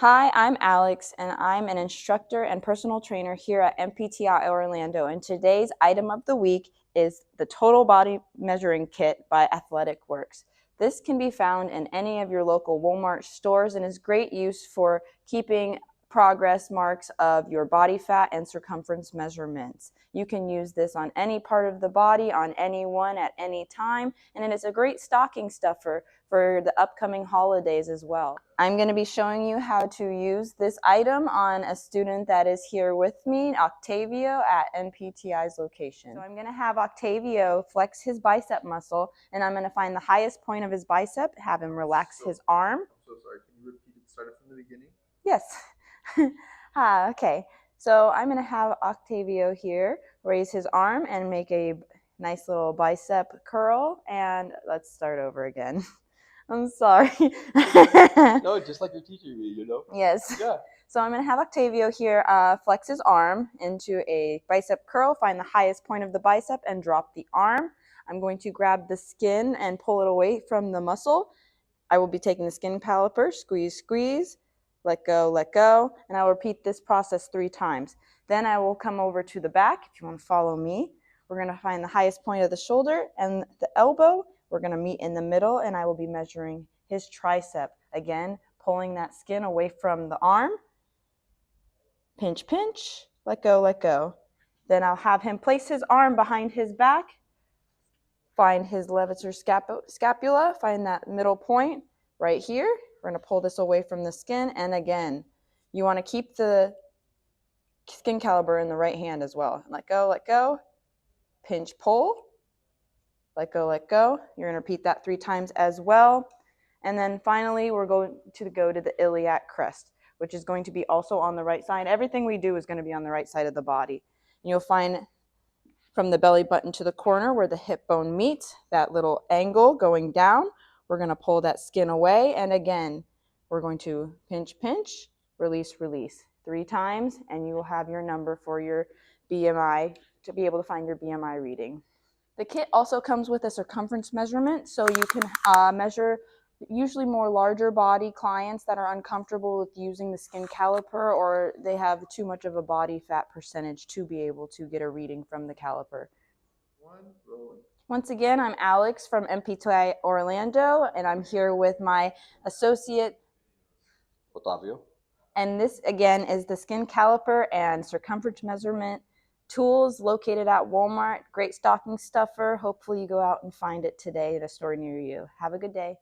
Hi, I'm Alex, and I'm an instructor and personal trainer here at NPTI Orlando. And today's item of the week is the Total Body Measuring Kit by Athletic Works. This can be found in any of your local Walmart stores and is great use for keeping progress marks of your body fat and circumference measurements. You can use this on any part of the body, on anyone at any time, and it is a great stocking stuffer for the upcoming holidays as well. I'm going to be showing you how to use this item on a student that is here with me, Octavio, at NPTI's location. So I'm going to have Octavio flex his bicep muscle, and I'm going to find the highest point of his bicep, have him relax his arm. I'm so sorry, can you repeat it started from the beginning? Yes. Okay, so I'm going to have Octavio here raise his arm and make a nice little bicep curl, and let's start over again. I'm sorry. No, just like you're teaching me, Yes. Yeah. So I'm going to have Octavio here flex his arm into a bicep curl, find the highest point of the bicep, and drop the arm. I'm going to grab the skin and pull it away from the muscle. I will be taking the skin caliper, squeeze, squeeze, let go, and I'll repeat this process 3 times. Then I will come over to the back. If you want to follow me, we're going to find the highest point of the shoulder and the elbow. We're going to meet in the middle, and I will be measuring his tricep. Again, pulling that skin away from the arm. Pinch, pinch, let go. Then I'll have him place his arm behind his back, find his levator scapula, find that middle point right here. We're going to pull this away from the skin, and again, you want to keep the skin caliper in the right hand as well. Let go, pinch, pull, let go. You're going to repeat that 3 times as well. And then finally, we're going to go to the iliac crest, which is going to be also on the right side. Everything we do is going to be on the right side of the body. And you'll find from the belly button to the corner where the hip bone meets, that little angle going down, we're going to pull that skin away. And again, we're going to pinch, pinch, release, release 3 times, and you will have your number for your BMI to be able to find your BMI reading. The kit also comes with a circumference measurement, so you can measure usually more larger body clients that are uncomfortable with using the skin caliper, or they have too much of a body fat percentage to be able to get a reading from the caliper. Once again, I'm Alex from NPTI Orlando, and I'm here with my associate Octavio. And this again is the skin caliper and circumference measurement tools located at Walmart. Great stocking stuffer. Hopefully you go out and find it today at a store near you. Have a good day.